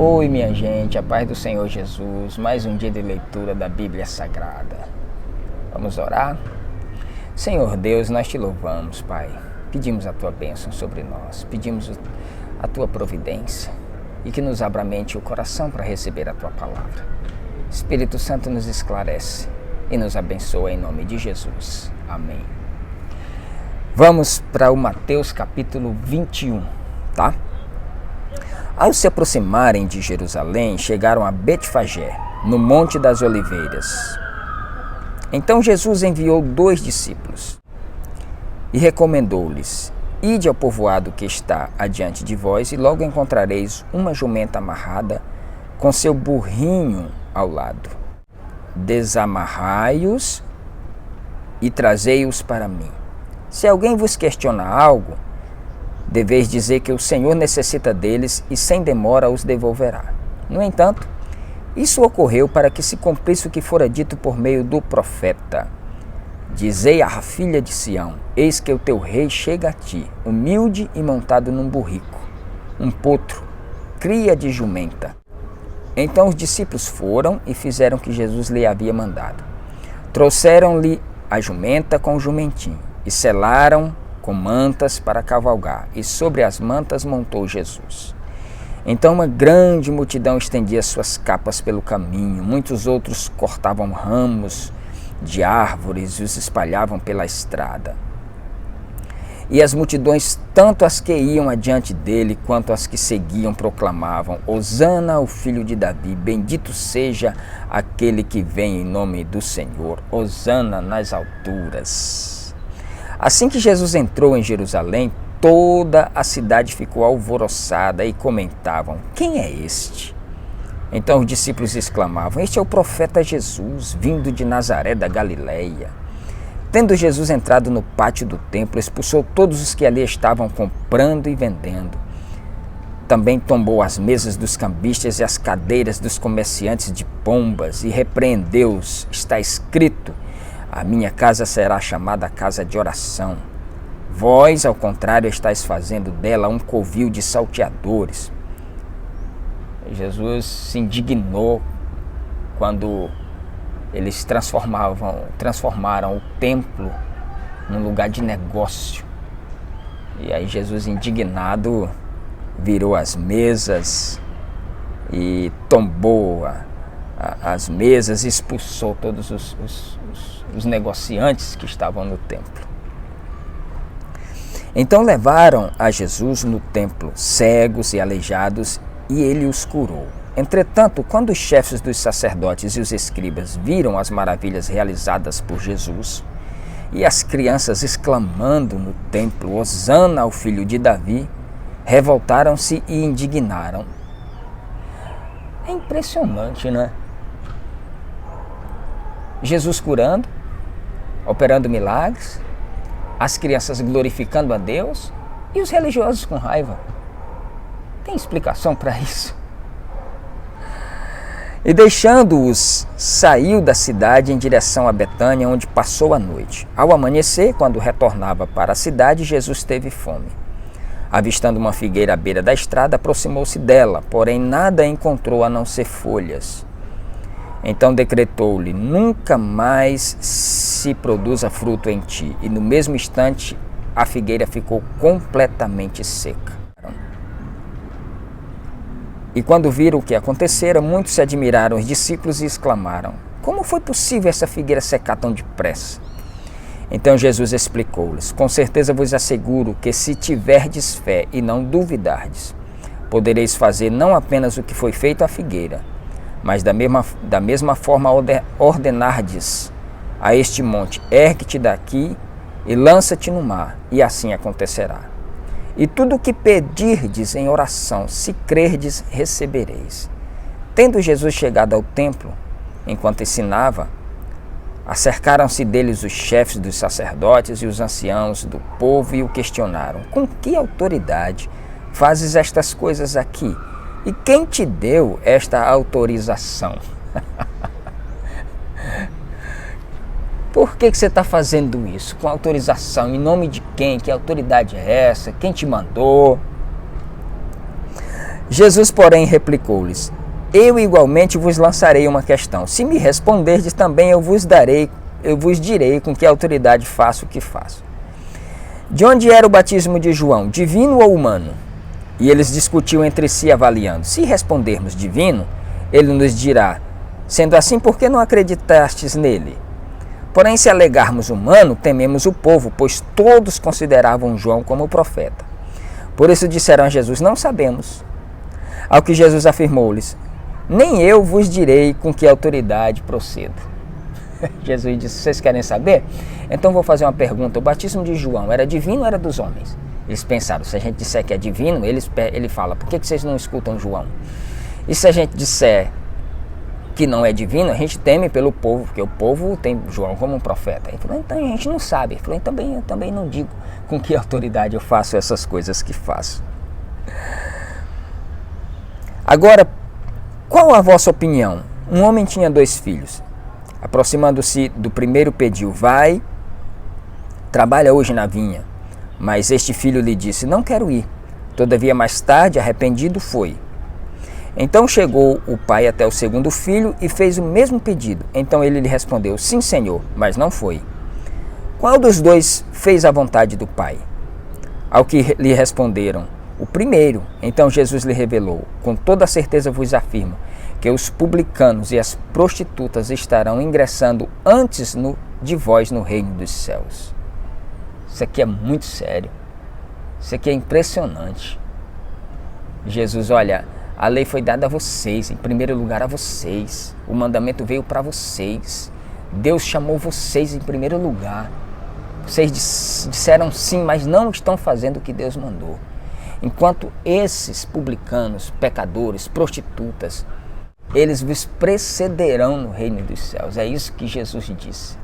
Oi, minha gente, a paz do Senhor Jesus, mais um dia de leitura da Bíblia Sagrada. Vamos orar? Senhor Deus, nós te louvamos, Pai. Pedimos a tua bênção sobre nós, pedimos a tua providência e que nos abra a mente e o coração para receber a tua palavra. Espírito Santo nos esclarece e nos abençoa em nome de Jesus. Amém. Vamos para o Mateus capítulo 21, tá? Ao se aproximarem de Jerusalém, chegaram a Betfagé, no Monte das Oliveiras. Então Jesus enviou 2 discípulos e recomendou-lhes: Ide ao povoado que está adiante de vós, e logo encontrareis uma jumenta amarrada com seu burrinho ao lado. Desamarrai-os e trazei-os para mim. Se alguém vos questionar algo, deveis dizer que o Senhor necessita deles e sem demora os devolverá. No entanto, isso ocorreu para que se cumprisse o que fora dito por meio do profeta. Dizei à filha de Sião: eis que o teu rei chega a ti, humilde e montado num burrico, um potro, cria de jumenta. Então os discípulos foram e fizeram o que Jesus lhe havia mandado. Trouxeram-lhe a jumenta com o jumentinho e selaram com mantas para cavalgar, e sobre as mantas montou Jesus. Então uma grande multidão estendia suas capas pelo caminho, muitos outros cortavam ramos de árvores e os espalhavam pela estrada. E as multidões, tanto as que iam adiante dele, quanto as que seguiam, proclamavam: Hosana ao filho de Davi, bendito seja aquele que vem em nome do Senhor, Hosana nas alturas. Assim que Jesus entrou em Jerusalém, toda a cidade ficou alvoroçada e comentavam: quem é este? Então os discípulos exclamavam: este é o profeta Jesus, vindo de Nazaré da Galileia. Tendo Jesus entrado no pátio do templo, expulsou todos os que ali estavam comprando e vendendo. Também tombou as mesas dos cambistas e as cadeiras dos comerciantes de pombas e repreendeu-os. Está escrito: a minha casa será chamada casa de oração. Vós, ao contrário, estáis fazendo dela um covil de salteadores. Jesus se indignou quando eles transformaram o templo num lugar de negócio. E aí Jesus, indignado, virou as mesas e tombou as mesas e expulsou todos os negociantes que estavam no templo. Então levaram a Jesus no templo cegos e aleijados, e ele os curou. Entretanto, quando os chefes dos sacerdotes e os escribas viram as maravilhas realizadas por Jesus, e as crianças exclamando no templo: Hosana ao filho de Davi, revoltaram-se e indignaram. É impressionante, né? Jesus curando, operando milagres, as crianças glorificando a Deus e os religiosos com raiva. Tem explicação para isso? E deixando-os, saiu da cidade em direção a Betânia, onde passou a noite. Ao amanhecer, quando retornava para a cidade, Jesus teve fome. Avistando uma figueira à beira da estrada, aproximou-se dela, porém nada encontrou a não ser folhas. Então decretou-lhe: nunca mais se produza fruto em ti. E no mesmo instante a figueira ficou completamente seca. E quando viram o que acontecera, muitos se admiraram, os discípulos, e exclamaram: como foi possível essa figueira secar tão depressa? Então Jesus explicou-lhes: com certeza vos asseguro que, se tiverdes fé e não duvidardes, podereis fazer não apenas o que foi feito à figueira, mas da mesma forma ordenardes a este monte: ergue-te daqui e lança-te no mar, e assim acontecerá. E tudo o que pedirdes em oração, se crerdes, recebereis. Tendo Jesus chegado ao templo, enquanto ensinava, acercaram-se deles os chefes dos sacerdotes e os anciãos do povo e o questionaram: com que autoridade fazes estas coisas aqui? E quem te deu esta autorização? Por que você está fazendo isso? Com autorização? Em nome de quem? Que autoridade é essa? Quem te mandou? Jesus, porém, replicou-lhes: eu igualmente vos lançarei uma questão. Se me responderdes, também eu vos direi com que autoridade faço o que faço. De onde era o batismo de João, divino ou humano? E eles discutiam entre si, avaliando. Se respondermos divino, ele nos dirá: sendo assim, por que não acreditastes nele? Porém, se alegarmos humano, tememos o povo, pois todos consideravam João como profeta. Por isso disseram a Jesus: não sabemos. Ao que Jesus afirmou-lhes: nem eu vos direi com que autoridade procedo. Jesus disse: vocês querem saber? Então vou fazer uma pergunta. O batismo de João era divino ou era dos homens? Eles pensaram: se a gente disser que é divino, ele fala: por que vocês não escutam João? E se a gente disser que não é divino, a gente teme pelo povo, porque o povo tem João como um profeta. Ele falou: então a gente não sabe. Ele falou: eu também não digo com que autoridade eu faço essas coisas que faço. Agora, qual a vossa opinião? Um homem tinha 2 filhos. Aproximando-se do primeiro, pediu: vai, trabalha hoje na vinha. Mas este filho lhe disse: não quero ir. Todavia, mais tarde, arrependido, foi. Então chegou o pai até o segundo filho e fez o mesmo pedido. Então ele lhe respondeu: sim, senhor, mas não foi. Qual dos 2 fez a vontade do pai? Ao que lhe responderam: o primeiro. Então Jesus lhe revelou: com toda certeza vos afirmo que os publicanos e as prostitutas estarão ingressando antes de vós no reino dos céus. Isso aqui é muito sério. Isso aqui é impressionante. Jesus: olha, a lei foi dada a vocês, em primeiro lugar a vocês. O mandamento veio para vocês. Deus chamou vocês em primeiro lugar. Vocês disseram sim, mas não estão fazendo o que Deus mandou. Enquanto esses publicanos, pecadores, prostitutas, eles vos precederão no reino dos céus. É isso que Jesus disse.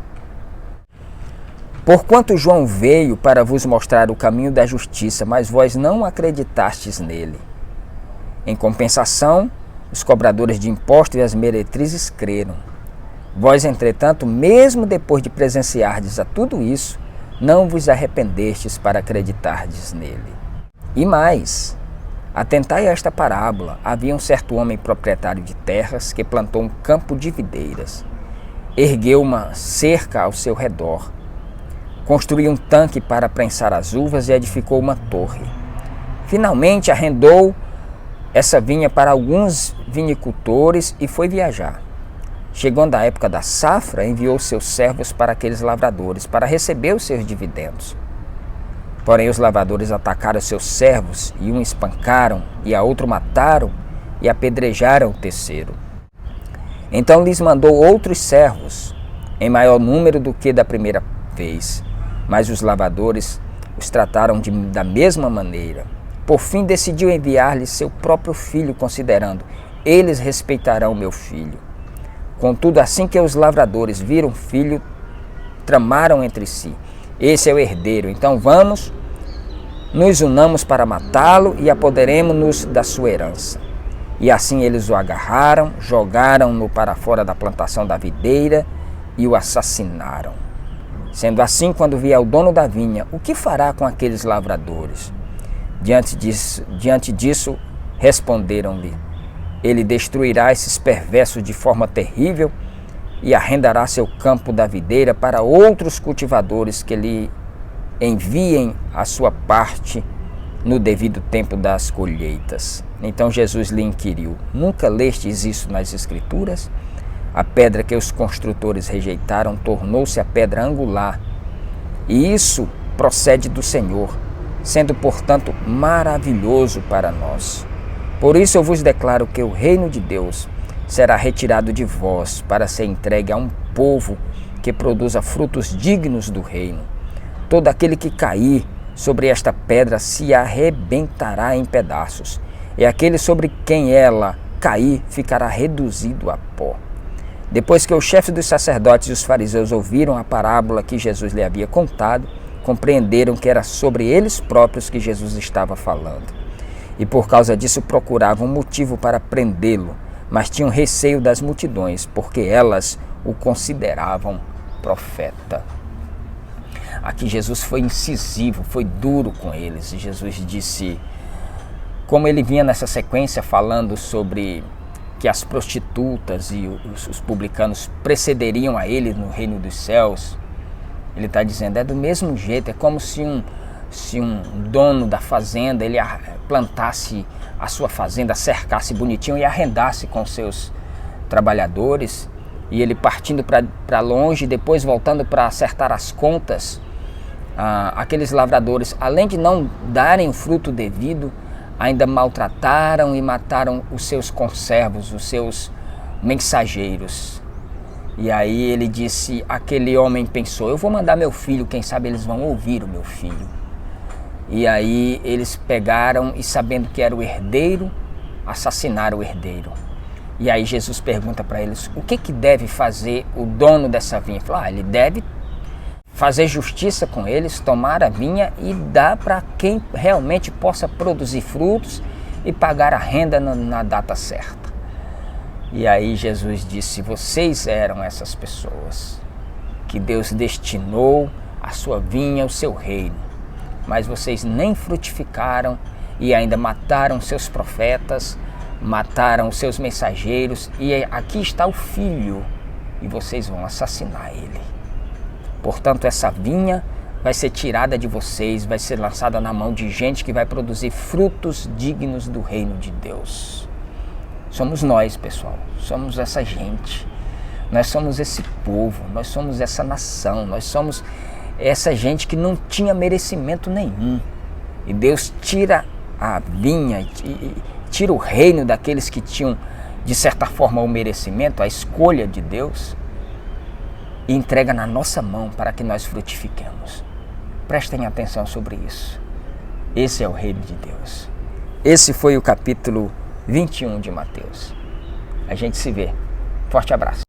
Porquanto João veio para vos mostrar o caminho da justiça, mas vós não acreditastes nele. Em compensação, os cobradores de impostos e as meretrizes creram. Vós, entretanto, mesmo depois de presenciardes a tudo isso, não vos arrependestes para acreditardes nele. E mais, atentai a esta parábola. Havia um certo homem proprietário de terras que plantou um campo de videiras. Ergueu uma cerca ao seu redor. Construiu um tanque para prensar as uvas e edificou uma torre. Finalmente arrendou essa vinha para alguns vinicultores e foi viajar. Chegando a época da safra, enviou seus servos para aqueles lavradores para receber os seus dividendos. Porém, os lavradores atacaram seus servos e um espancaram, e a outro mataram e apedrejaram o terceiro. Então lhes mandou outros servos, em maior número do que da primeira vez, mas os lavradores os trataram da mesma maneira. Por fim, decidiu enviar-lhes seu próprio filho, considerando: eles respeitarão meu filho. Contudo, assim que os lavradores viram o filho, tramaram entre si: esse é o herdeiro, então vamos, nos unamos para matá-lo e apoderemo-nos da sua herança. E assim eles o agarraram, jogaram-no para fora da plantação da videira e o assassinaram. Sendo assim, quando vier o dono da vinha, o que fará com aqueles lavradores? Diante disso, responderam-lhe: ele destruirá esses perversos de forma terrível e arrendará seu campo da videira para outros cultivadores que lhe enviem a sua parte no devido tempo das colheitas. Então Jesus lhe inquiriu: nunca lestes isso nas Escrituras? A pedra que os construtores rejeitaram tornou-se a pedra angular. E isso procede do Senhor, sendo, portanto, maravilhoso para nós. Por isso eu vos declaro que o reino de Deus será retirado de vós para ser entregue a um povo que produza frutos dignos do reino. Todo aquele que cair sobre esta pedra se arrebentará em pedaços, e aquele sobre quem ela cair ficará reduzido a pó. Depois que os chefes dos sacerdotes e os fariseus ouviram a parábola que Jesus lhe havia contado, compreenderam que era sobre eles próprios que Jesus estava falando. E por causa disso procuravam um motivo para prendê-lo, mas tinham receio das multidões, porque elas o consideravam profeta. Aqui Jesus foi incisivo, foi duro com eles. E Jesus disse: como ele vinha nessa sequência falando sobre que as prostitutas e os publicanos precederiam a ele no reino dos céus, ele está dizendo, é do mesmo jeito, é como se um dono da fazenda, ele plantasse a sua fazenda, cercasse bonitinho e arrendasse com seus trabalhadores, e ele partindo para longe, depois voltando para acertar as contas, aqueles lavradores, além de não darem o fruto devido, ainda maltrataram e mataram os seus conservos, os seus mensageiros. E aí ele disse, aquele homem pensou, eu vou mandar meu filho, quem sabe eles vão ouvir o meu filho. E aí eles pegaram e, sabendo que era o herdeiro, assassinaram o herdeiro. E aí Jesus pergunta para eles, o que deve fazer o dono dessa vinha? Ele falou, ele deve fazer justiça com eles, tomar a vinha e dar para quem realmente possa produzir frutos e pagar a renda na data certa. E aí Jesus disse, vocês eram essas pessoas que Deus destinou a sua vinha, o seu reino, mas vocês nem frutificaram e ainda mataram seus profetas, mataram os seus mensageiros, e aqui está o filho e vocês vão assassinar ele. Portanto, essa vinha vai ser tirada de vocês, vai ser lançada na mão de gente que vai produzir frutos dignos do reino de Deus. Somos nós, pessoal, somos essa gente, nós somos esse povo, nós somos essa nação, nós somos essa gente que não tinha merecimento nenhum. E Deus tira a vinha, e tira o reino daqueles que tinham, de certa forma, o merecimento, a escolha de Deus, e entrega na nossa mão para que nós frutifiquemos. Prestem atenção sobre isso. Esse é o reino de Deus. Esse foi o capítulo 21 de Mateus. A gente se vê. Forte abraço.